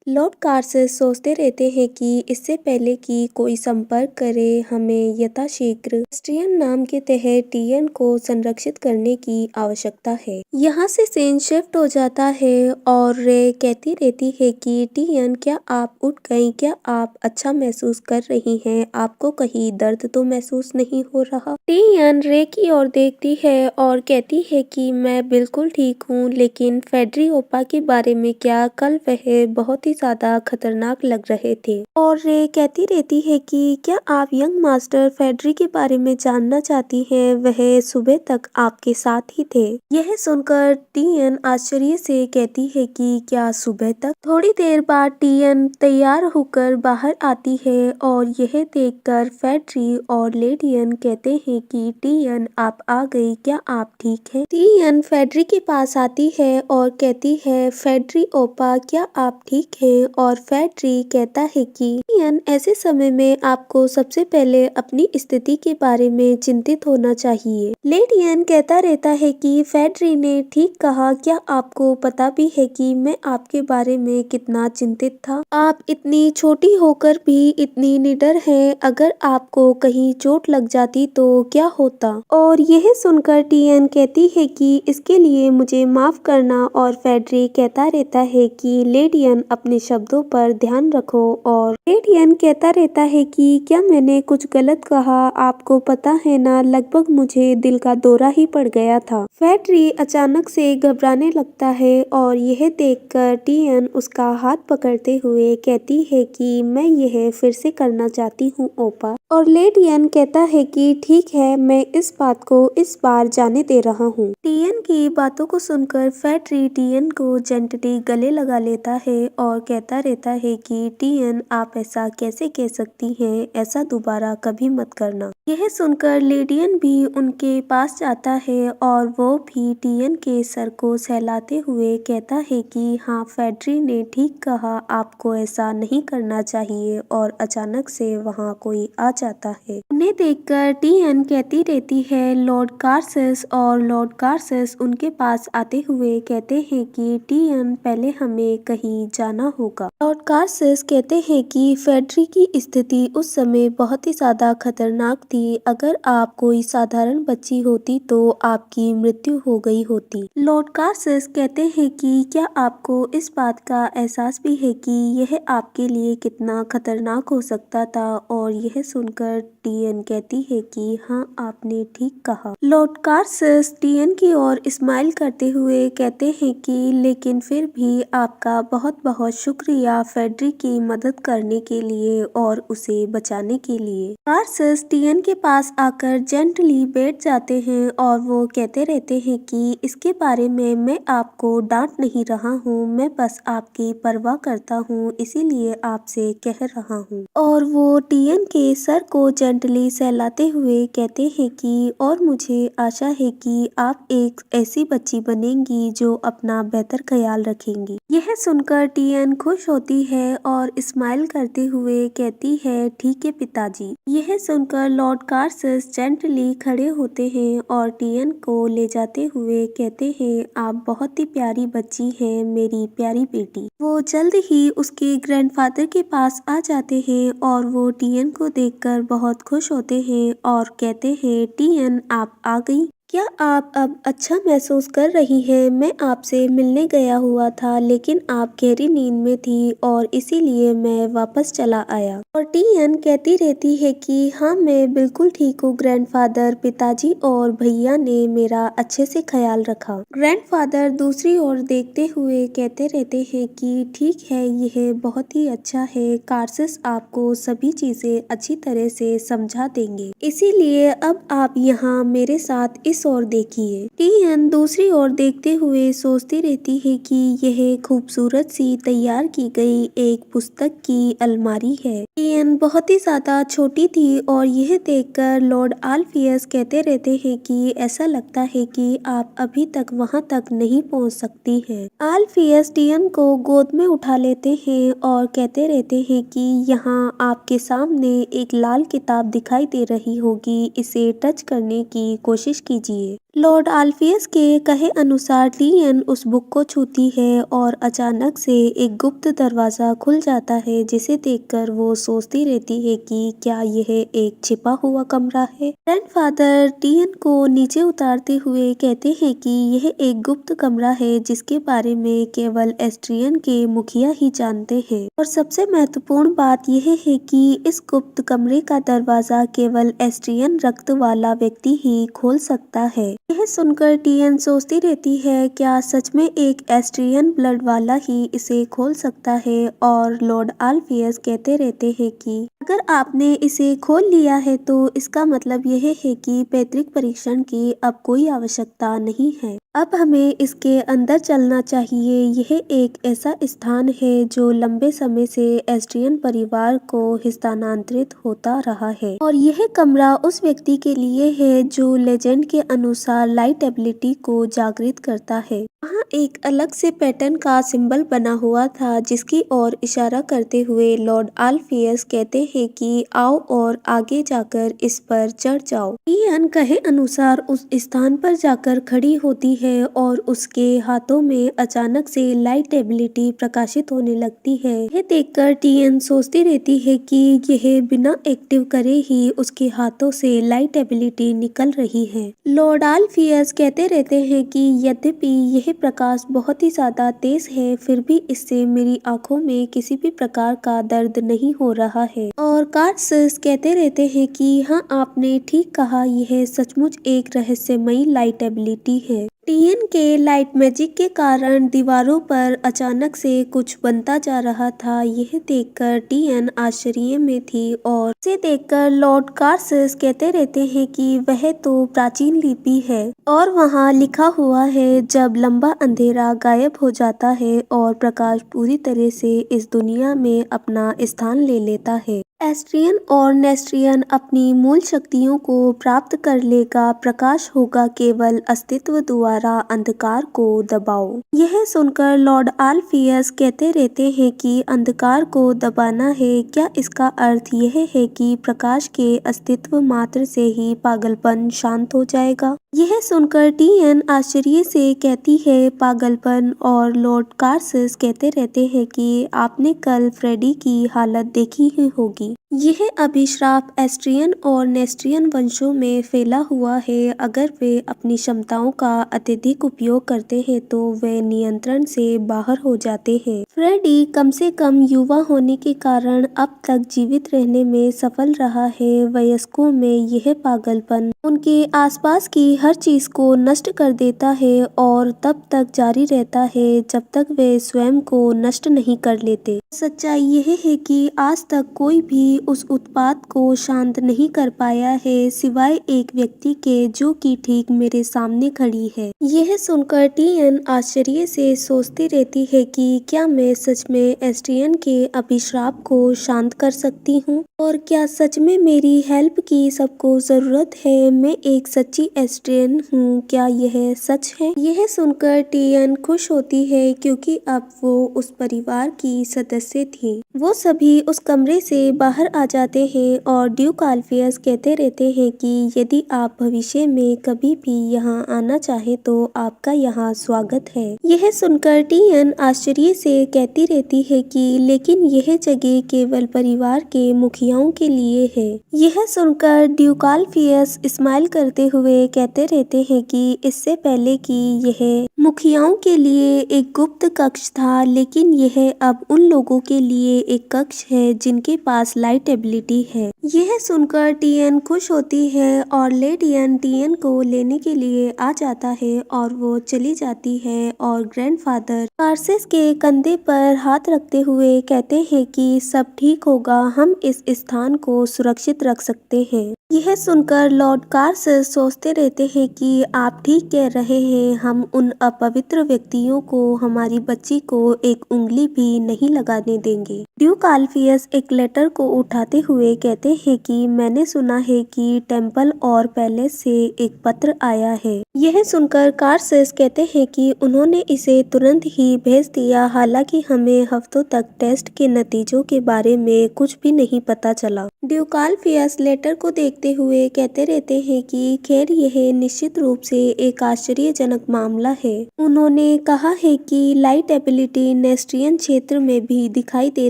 Lord कार्सिस सोचते रहते हैं कि इससे पहले कि कोई संपर्क करे, हमें यथाशीघ्र एस्ट्रियन नाम के तहत टीएन को संरक्षित करने की आवश्यकता है। यहाँ से सीन शिफ्ट हो जाता है और रे कहती रहती है कि टीएन, क्या आप उठ गई? क्या आप अच्छा महसूस कर रही हैं? आपको कहीं दर्द तो महसूस नहीं हो रहा? टीएन रे की ओर देखती है और कहती है कि मैं बिल्कुल ठीक हूँ, लेकिन फेड्री ओपा के बारे में क्या? कल वह बहुत ही ज्यादा खतरनाक लग रहे थे। और रे कहती रहती है कि क्या आप यंग मास्टर फेड्री के बारे में जानना चाहती हैं? वह सुबह तक आपके साथ ही थे। यह सुनकर टीएन आश्चर्य से कहती है कि क्या सुबह तक? थोड़ी देर बाद टीएन तैयार होकर बाहर आती है और यह देखकर फेड्री और लेडियन कहते हैं कि टीएन, आप आ गई, क्या आप ठीक हैं? टीएन फेड्री के पास आती है और कहती है, फेड्री ओपा, क्या आप ठीक हैं? और फेड्री कहता है कि टीएन, ऐसे समय में आपको सबसे पहले अपनी स्थिति के बारे में चिंतित होना चाहिए। लेडियन कहता रहता है कि फेड्री ने ठीक कहा, क्या आपको पता भी है कि मैं आपके बारे में कितना चिंतित था? आप इतनी छोटी होकर भी इतनी निडर हैं, अगर आपको कहीं चोट लग जाती तो क्या होता? और यह सुनकर टीएन कहती है कि इसके लिए मुझे माफ करना। और फेड्री कहता रहता है कि लेडियन, अपने शब्दों पर ध्यान रखो। और लेडियन कहता रहता है कि क्या मैंने कुछ गलत कहा? आपको पता है ना, लगभग मुझे दिल का दौरा ही पड़ गया था। फेड्री अचानक से घबराने लगता है और यह देखकर टीएन उसका हाथ पकड़ते हुए कहती है कि मैं यह फिर से करना चाहती हूँ ओपा। और लेडियन कहता है कि ठीक है, मैं इस बात को इस बार जाने दे रहा हूँ। टीएन की बातों को सुनकर फेड्री टीएन को जेंटली गले लगा लेता है और कहता रहता है कि टीएन, आप ऐसा कैसे कह सकती हैं? ऐसा दोबारा कभी मत करना। यह सुनकर लेडियन भी उनके पास जाता है और वो भी टीएन के सर को सहलाते हुए कहता है कि हाँ, फेड्री ने ठीक कहा, आपको ऐसा नहीं करना चाहिए। और अचानक से वहाँ कोई आ जाता है। उन्हें देखकर टीएन कहती रहती है, लॉर्ड कार्सिस। और लॉर्ड कार्सिस उनके पास आते हुए कहते हैं कि टीएन, पहले हमें कहीं जाना होगा। लॉर्ड कार्सिस कहते हैं कि फेड्री की स्थिति उस समय बहुत ही ज्यादा खतरनाक थी। अगर आप कोई साधारण बच्ची होती तो आपकी मृत्यु हो गई होती। लॉर्ड कार्सिस कहते हैं कि क्या आपको इस बात का एहसास भी है कि यह आपके लिए कितना खतरनाक हो सकता था? और यह सुनकर टीएन कहती है कि हाँ, आपने ठीक कहा। लॉर्ड कार्सिस टीएन की ओर स्माइल करते हुए कहते हैं कि लेकिन फिर भी आपका बहुत बहुत शुक्रिया फेड्री की मदद करने के लिए और उसे बचाने के लिए। कार्सिस टीएन के पास आकर जेंटली बैठ जाते हैं और वो कहते रहते हैं कि इसके बारे में मैं आपको डांट नहीं रहा हूँ, मैं बस आपकी परवाह करता हूँ, इसीलिए आपसे कह रहा हूँ। और वो टीएन के सर को जेंटली सहलाते हुए कहते हैं कि और मुझे आशा है कि आप एक ऐसी बच्ची बनेंगी जो अपना बेहतर ख्याल रखेंगी। यह सुनकर टीएन खुश होती है और स्माइल करते हुए कहती है, ठीक है पिताजी। यह सुनकर लॉर्ड कार्सिस जेंटली खड़े होते हैं और टीएन को ले जाते हुए कहते हैं, आप बहुत ही प्यारी बच्ची हैं, मेरी प्यारी बेटी। वो जल्द ही उसके ग्रैंडफादर के पास आ जाते हैं और वो टीएन को देखकर बहुत खुश होते हैं और कहते हैं, टीएन, आप आ गई? क्या आप अब अच्छा महसूस कर रही हैं? मैं आपसे मिलने गया हुआ था, लेकिन आप गहरी नींद में थी और इसीलिए मैं वापस चला आया। और टीएन कहती रहती है कि हाँ, मैं बिल्कुल ठीक हूँ ग्रैंडफादर, पिताजी और भैया ने मेरा अच्छे से ख्याल रखा। ग्रैंडफादर दूसरी ओर देखते हुए कहते रहते हैं कि ठीक है, यह बहुत ही अच्छा है, कार्सिस आपको सभी चीजें अच्छी तरह से समझा देंगे, इसीलिए अब आप यहाँ मेरे साथ इस ओर देखिए। टीएन दूसरी ओर देखते हुए सोचती रहती है कि यह खूबसूरत सी तैयार की गई एक पुस्तक की अलमारी है। टीएन बहुत ही ज्यादा छोटी थी और यह देखकर लॉर्ड आल्फियस कहते रहते हैं कि ऐसा लगता है कि आप अभी तक वहां तक नहीं पहुंच सकती हैं। आल्फियस टीएन को गोद में उठा लेते हैं और कहते रहते हैं कि यहाँ आपके सामने एक लाल किताब दिखाई दे रही होगी, इसे टच करने की कोशिश कीजिए। भेजिए। लॉर्ड आल्फियस के कहे अनुसार टियन उस बुक को छूती है और अचानक से एक गुप्त दरवाजा खुल जाता है, जिसे देखकर वो सोचती रहती है कि क्या यह एक छिपा हुआ कमरा है। ग्रैंडफादर टियन को नीचे उतारते हुए कहते हैं कि यह एक गुप्त कमरा है जिसके बारे में केवल एस्ट्रियन के मुखिया ही जानते हैं, और सबसे महत्वपूर्ण बात यह है कि इस गुप्त कमरे का दरवाजा केवल एस्ट्रियन रक्त वाला व्यक्ति ही खोल सकता है। यह सुनकर टियन सोचती रहती है, क्या सच में एक एस्ट्रियन ब्लड वाला ही इसे खोल सकता है। और लॉर्ड आल्फियस कहते रहते हैं कि अगर आपने इसे खोल लिया है तो इसका मतलब यह है कि पैतृक परीक्षण की अब कोई आवश्यकता नहीं है। अब हमें इसके अंदर चलना चाहिए। यह एक ऐसा स्थान है जो लंबे समय से एस्ट्रियन परिवार को स्थानांतरित होता रहा है, और यह कमरा उस व्यक्ति के लिए है जो लेजेंड के अनुसार लाइट एबिलिटी को जागृत करता है। वहाँ एक अलग से पैटर्न का सिंबल बना हुआ था, जिसकी ओर इशारा करते हुए लॉर्ड आल्फियस कहते हैं कि आओ और आगे जाकर इस पर चढ़ जाओ। टियन कहे अनुसार उस स्थान पर जाकर खड़ी होती है और उसके हाथों में अचानक से लाइट एबिलिटी प्रकाशित होने लगती है। यह देखकर टियन सोचती रहती है कि यह बिना एक्टिव करे ही उसके हाथों से लाइट एबिलिटी निकल रही है। लॉर्ड आल्फियस कहते रहते हैं कि यद्यपि यह प्रकाश बहुत ही ज्यादा तेज है, फिर भी इससे मेरी आंखों में किसी भी प्रकार का दर्द नहीं हो रहा है। और कार्सिस कहते रहते हैं कि हाँ, आपने ठीक कहा, यह सचमुच एक रहस्यमयी लाइट एबिलिटी है। टियन के लाइट मैजिक के कारण दीवारों पर अचानक से कुछ बनता जा रहा था। यह देखकर टियन आश्चर्य में थी, और इसे देखकर लॉर्ड कार्सिस कहते रहते हैं कि वह तो प्राचीन लिपि है और वहाँ लिखा हुआ है, जब लंबा अंधेरा गायब हो जाता है और प्रकाश पूरी तरह से इस दुनिया में अपना स्थान ले लेता है, एस्ट्रियन और नेस्ट्रियन अपनी मूल शक्तियों को प्राप्त कर लेगा। प्रकाश होगा केवल अस्तित्व द्वारा अंधकार को दबाओ। यह सुनकर लॉर्ड आल्फियस कहते रहते हैं कि अंधकार को दबाना है, क्या इसका अर्थ यह है कि प्रकाश के अस्तित्व मात्र से ही पागलपन शांत हो जाएगा। यह सुनकर टियन आश्चर्य से कहती है पागलपन, और लॉर्ड कार्सिस कहते रहते हैं कि आपने कल फ्रेडी की हालत देखी ही होगी। यह अभिशाप एस्ट्रियन और नेस्ट्रियन वंशों में फैला हुआ है। अगर वे अपनी क्षमताओं का अत्यधिक उपयोग करते हैं तो वे नियंत्रण से बाहर हो जाते हैं। फ्रेडी कम से कम युवा होने के कारण अब तक जीवित रहने में सफल रहा है। वयस्कों में यह पागलपन उनके आसपास की हर चीज को नष्ट कर देता है और तब तक जारी रहता है जब तक वे स्वयं को नष्ट नहीं कर लेते। सच्चाई यह है कि आज तक कोई भी उस उत्पात को शांत नहीं कर पाया है, सिवाय एक व्यक्ति के जो कि ठीक मेरे सामने खड़ी है। यह सुनकर टियन आश्चर्य से सोचती रहती है कि क्या मैं सच में एस्ट्रियन के अभिशाप को शांत कर सकती हूँ, और क्या सच में मेरी हेल्प की सबको जरूरत है। मैं एक सच्ची एस्ट्रियन हूँ, क्या यह सच है। यह सुनकर टियन खुश होती है क्योंकि अब वो उस परिवार की सदस्य थी। वो सभी उस कमरे से बाहर आ जाते हैं और ड्यूक आल्फियस कहते रहते हैं कि यदि आप भविष्य में कभी भी यहाँ आना चाहे तो आपका यहाँ स्वागत है। यह सुनकर टियन आश्चर्य से कहती रहती है कि लेकिन यह जगह केवल परिवार के मुखियाओं के लिए है। यह सुनकर ड्यूक आल्फियस स्माइल करते हुए कहते रहते हैं कि इससे पहले कि यह मुखियाओं के लिए एक गुप्त कक्ष था, लेकिन यह अब उन लोगों के लिए एक कक्ष है जिनके पास लाइट एबिलिटी है। यह सुनकर टियन खुश होती है और लेडियन टियन को लेने के लिए आ जाता है और वो चली जाती है, और ग्रैंडफादर कार्सिस के कंधे पर हाथ रखते हुए कहते हैं कि सब ठीक होगा, हम इस स्थान को सुरक्षित रख सकते हैं। यह सुनकर लॉर्ड कार्सिस सोचते रहते हैं कि आप ठीक कह रहे हैं, हम उन अपवित्र व्यक्तियों को हमारी बच्ची को एक उंगली भी नहीं लगाने देंगे। ड्यूक आल्फियस एक लेटर को उठाते हुए कहते कहते हैं कि मैंने सुना है कि टेम्पल और पैलेस से एक पत्र आया है। यह सुनकर कार्सेस कहते हैं कि उन्होंने इसे तुरंत ही भेज दिया, हालांकि हमें हफ्तों तक टेस्ट के नतीजों के बारे में कुछ भी नहीं पता चला। ड्यूकाल्फियस लेटर को देखते हुए कहते रहते हैं कि खैर यह निश्चित रूप से एक आश्चर्यजनक मामला है। उन्होंने कहा है कि लाइट एबिलिटी नेस्ट्रियन क्षेत्र में भी दिखाई दे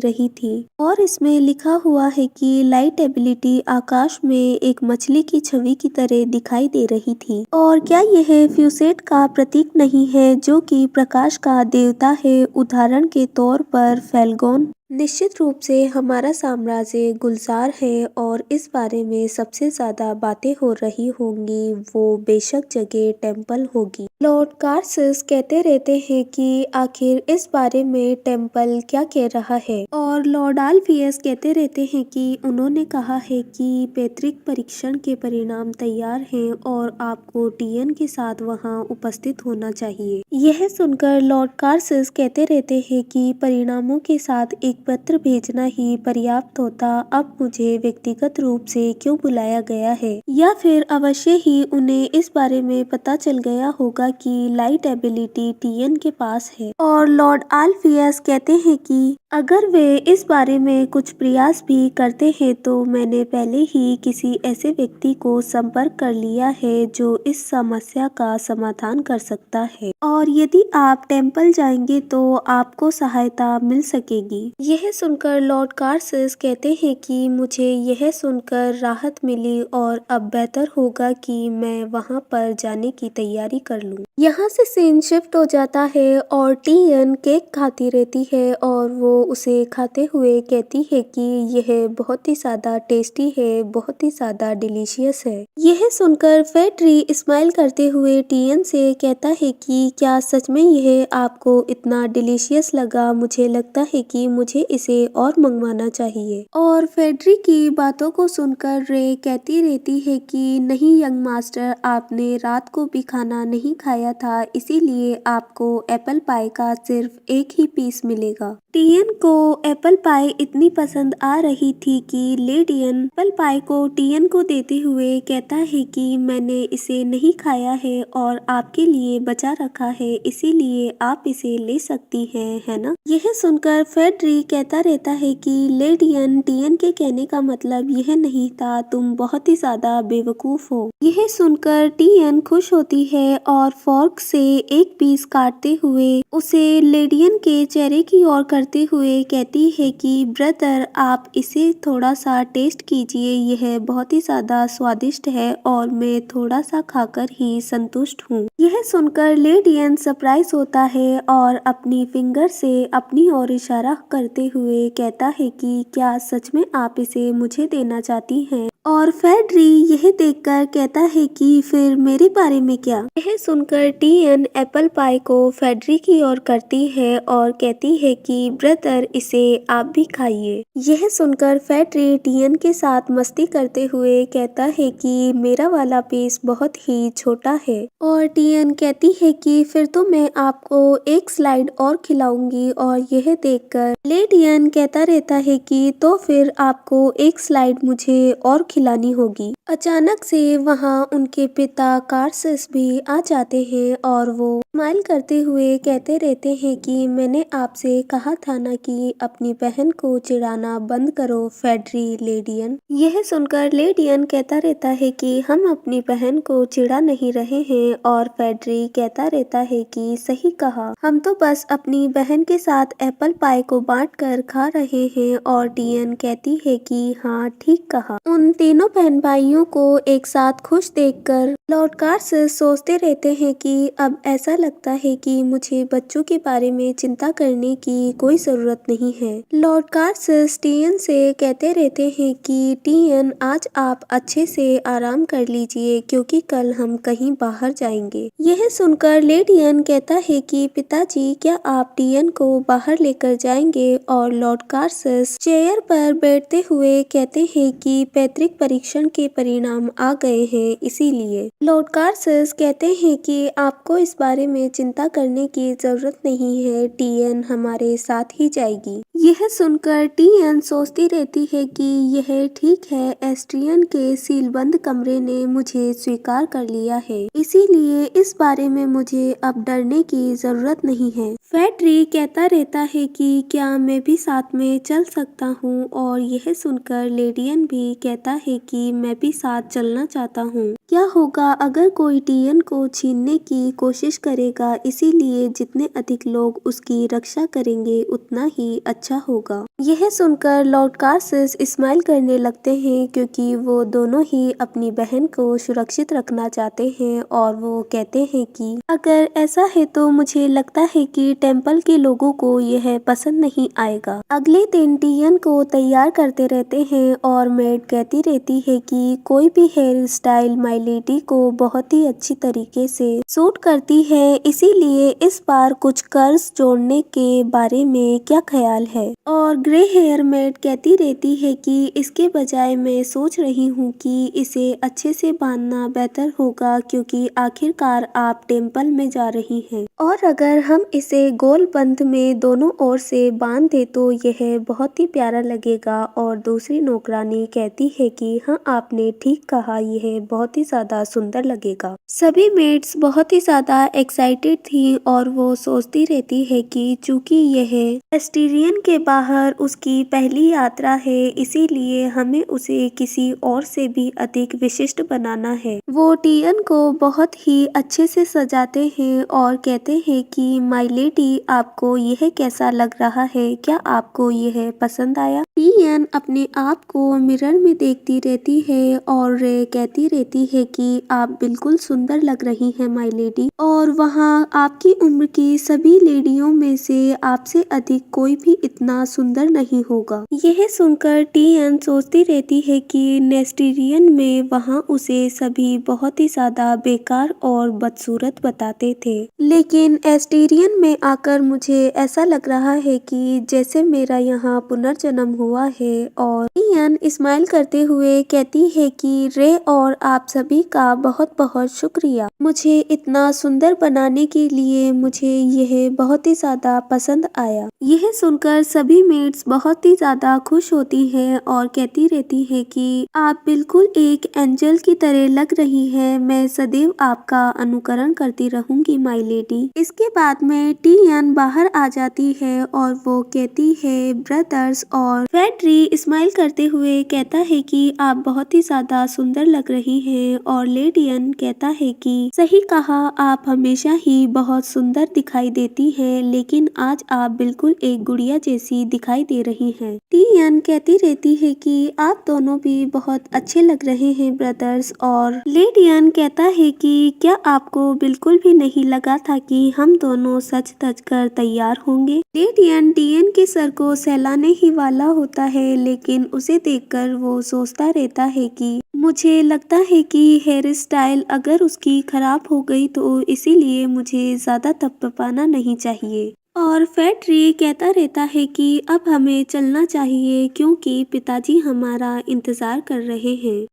रही थी और इसमें लिखा हुआ है कि लाइट एबिलिटी आकाश में एक मछली की छवि की तरह दिखाई दे रही थी। और क्या यह फ्यूसेट का प्रतीक नहीं है, जो कि प्रकाश का देवता है, उदाहरण के तौर पर फेल्गोन? निश्चित रूप से हमारा साम्राज्य गुलजार है और इस बारे में सबसे ज्यादा बातें हो रही होंगी वो बेशक जगह टेम्पल होगी। लॉर्ड कार्सिस कहते रहते हैं कि आखिर इस बारे में टेम्पल क्या कह रहा है, और लॉर्ड आल्फियस कहते रहते हैं कि उन्होंने कहा है कि पैतृक परीक्षण के परिणाम तैयार हैं और आपको टीएन के साथ वहां उपस्थित होना चाहिए। यह सुनकर लॉर्ड कार्सिस कहते रहते हैं कि परिणामों के साथ एक पत्र भेजना ही पर्याप्त होता, अब मुझे व्यक्तिगत रूप से क्यों बुलाया गया है, या फिर अवश्य ही उन्हें इस बारे में पता चल गया होगा कि लाइट एबिलिटी टीएन के पास है। और लॉर्ड आल्फियस कहते हैं कि अगर वे इस बारे में कुछ प्रयास भी करते हैं तो मैंने पहले ही किसी ऐसे व्यक्ति को संपर्क कर लिया है जो इस समस्या का समाधान कर सकता है, और यदि आप टेम्पल जाएंगे तो आपको सहायता मिल सकेगी। यह सुनकर लॉर्ड कार्सिस कहते हैं कि मुझे यह सुनकर राहत मिली और अब बेहतर होगा कि मैं वहां पर जाने की तैयारी कर लूं। यहाँ से सीन शिफ्ट हो जाता है और टीएन केक खाती रहती है और वो उसे खाते हुए कहती है कि यह बहुत ही ज्यादा टेस्टी है, बहुत ही ज्यादा डिलीशियस है। यह सुनकर फेड्री स्माइल करते हुए टीएन से कहता है कि क्या सच में यह आपको इतना डिलीशियस लगा? मुझे लगता है कि मुझे इसे और मंगवाना चाहिए। और फेड्री की बातों को सुनकर रे कहती रहती है कि नहीं यंग मास्टर, आपने रात को भी खाना नहीं खाया था, इसीलिए आपको एप्पल पाई का सिर्फ एक ही पीस मिलेगा। टीएन को एप्पल पाई इतनी पसंद आ रही थी कि लेडियन एप्पल पाई को टीएन को देते हुए कहता है कि मैंने इसे नहीं खाया है और आपके लिए बचा रखा है, इसीलिए आप इसे ले सकती हैं, है ना? यह सुनकर फेड्री कहता रहता है कि लेडियन, टीएन के कहने का मतलब यह नहीं था, तुम बहुत ही ज्यादा बेवकूफ हो। यह सुनकर टीएन खुश होती है और फोर्क से एक पीस काटते हुए उसे लेडियन के चेहरे की ओर करते हुए कहती है कि ब्रदर, आप इसे थोड़ा सा टेस्ट कीजिए, यह बहुत ही ज्यादा स्वादिष्ट है और मैं थोड़ा सा खाकर ही संतुष्ट हूँ। यह सुनकर लेडियन सरप्राइज होता है और अपनी फिंगर से अपनी ओर इशारा करते हुए कहता है कि क्या सच में आप इसे मुझे देना चाहती हैं? और फेड्री यह देखकर कहता है कि फिर मेरे बारे में क्या? यह सुनकर टीएन एप्पल पाई को फेड्री की ओर करती है और कहती है कि ब्रदर, इसे आप भी खाइए। यह सुनकर फेड्री टीएन के साथ मस्ती करते हुए कहता है कि मेरा वाला पीस बहुत ही छोटा है, और टीएन कहती है कि फिर तो मैं आपको एक स्लाइड और खिलाऊंगी, और यह देखकर लेडियन कहता रहता है कि तो फिर आपको एक स्लाइड मुझे और खिलानी होगी। अचानक से वहां उनके पिता कार्सिस भी आ जाते हैं और वो स्माइल करते हुए कहते रहते हैं कि मैंने आपसे कहा था ना कि अपनी बहन को चिढ़ाना बंद करो फेड्री लेडियन। यह सुनकर लेडियन कहता रहता है कि हम अपनी बहन को चिढ़ा नहीं रहे हैं, और फेड्री कहता रहता है कि सही कहा, हम तो बस अपनी बहन के साथ एप्पल पाई को बांट कर खा रहे हैं। और टीएन कहती है कि हाँ, ठीक कहा। उन तीनों बहन भाइयों को एक साथ खुश देखकर लॉर्ड कार्सिस सोचते रहते हैं कि अब ऐसा लगता है कि मुझे बच्चों के बारे में चिंता करने की कोई जरूरत नहीं है। लॉर्ड कार्सिस टीएन से कहते रहते हैं कि टीएन, आज आप अच्छे से आराम कर लीजिए क्योंकि कल हम कहीं बाहर जाएंगे। यह सुनकर लेडियन कहता है कि पिताजी, क्या आप टीएन को बाहर लेकर जाएंगे? और लॉर्ड कार्सिस चेयर पर बैठते हुए कहते हैं कि पैतृक मैट्रिक परीक्षण के परिणाम आ गए हैं, इसीलिए। लॉर्ड कार्सस कहते हैं कि आपको इस बारे में चिंता करने की जरूरत नहीं है, टीएन हमारे साथ ही जाएगी। यह सुनकर टीएन सोचती रहती है कि यह ठीक है, एस्ट्रियन के सीलबंद कमरे ने मुझे स्वीकार कर लिया है, इसीलिए इस बारे में मुझे अब डरने की जरूरत नहीं है। फेड्री कहता रहता है कि क्या मैं भी साथ में चल सकता हूँ, और यह सुनकर लेडियन भी कहता है कि मैं भी साथ चलना चाहता हूँ। क्या होगा अगर कोई टीएन को छीनने की कोशिश करेगा, इसीलिए जितने अधिक लोग उसकी रक्षा करेंगे उतना ही अच्छा होगा। यह सुनकर लॉर्ड कार्सस स्माइल करने लगते हैं, क्योंकि वो दोनों ही अपनी बहन को सुरक्षित रखना चाहते हैं, और वो कहते हैं कि अगर ऐसा है तो मुझे लगता है कि टेम्पल के लोगों को यह पसंद नहीं आएगा। अगले दिन टीएन को तैयार करते रहते हैं, और मेड कहती रहती है कि कोई भी हेयर स्टाइल माय लेडी को बहुत ही अच्छी तरीके से सूट करती है, इसीलिए इस बार कुछ कर्ल्स जोड़ने के बारे में क्या ख्याल है। और ग्रे हेयर मेड कहती रहती है कि इसके बजाय मैं सोच रही हूँ कि इसे अच्छे से बांधना बेहतर होगा, क्योंकि आखिरकार आप टेम्पल में जा रही हैं, और अगर हम इसे गोल बंद में दोनों ओर से बांध दे तो यह बहुत ही प्यारा लगेगा। और दूसरी नौकरानी कहती है कि हाँ, आपने ठीक कहा, यह बहुत ही ज्यादा सुंदर लगेगा। सभी मेड्स बहुत ही ज्यादा एक्साइटेड थी, और वो सोचती रहती है कि चूंकि यह एस्टिरियन के बाहर उसकी पहली यात्रा है, इसीलिए हमें उसे किसी और से भी अधिक विशिष्ट बनाना है। वो टीएन को बहुत ही अच्छे से सजाते हैं और कहते हैं कि माय लेडी, आपको यह कैसा लग रहा है, क्या आपको यह पसंद आया। टीएन अपने आप को मिरर में देखती रहती है और कहती रहती है कि आप बिल्कुल सुंदर लग रही हैं माय लेडी, और वहाँ आपकी उम्र की सभी लेडियों में से आपसे अधिक कोई भी इतना सुंदर नहीं होगा। यह सुनकर टीएन सोचती रहती है कि नेस्टीरियन में वहाँ उसे सभी बहुत ही ज्यादा बेकार और बदसूरत बताते थे, लेकिन एस्टीरियन में आकर मुझे ऐसा लग रहा है कि जैसे मेरा यहाँ पुनर्जन्म हुआ है। और टीएन स्माइल करते हुए कहती है कि रे और आप सभी का बहुत बहुत शुक्रिया, मुझे इतना सुंदर बनाने के लिए, मुझे यह बहुत ही ज्यादा पसंद आया। यह सुनकर सभी मेड्स बहुत ही ज्यादा खुश होती हैं और कहती रहती है कि आप बिल्कुल एक एंजल की तरह लग रही है, मैं सदैव आपका अनुकरण करती रहूंगी माय लेडी। इसके बाद में टीएन बाहर आ जाती है और वो कहती है ब्रदर्स, और फेड्री स्माइल करते हुए कहता है कि आप बहुत ही ज्यादा सुंदर लग रही हैं, और लेडियन कहता है कि सही कहा, आप हमेशा ही बहुत सुंदर दिखाई देती हैं, लेकिन आज आप बिल्कुल एक गुड़िया जैसी दिखाई दे रही हैं। टीएन कहती रहती है कि आप दोनों भी बहुत अच्छे लग रहे हैं ब्रदर्स, और लेडियन कहता है कि क्या आपको बिल्कुल भी नहीं लगा था कि हम दोनों सच धज कर तैयार होंगे। लेडियन टीएन के सर को सहलाने ही वाला होता है, लेकिन उसे देखकर वो सोचता रहता है कि मुझे लगता है कि हेयर स्टाइल अगर उसकी खराब हो गई तो इसीलिए मुझे ज्यादा थपथपाना नहीं चाहिए। और फेड्री कहता रहता है कि अब हमें चलना चाहिए, क्योंकि पिताजी हमारा इंतजार कर रहे हैं।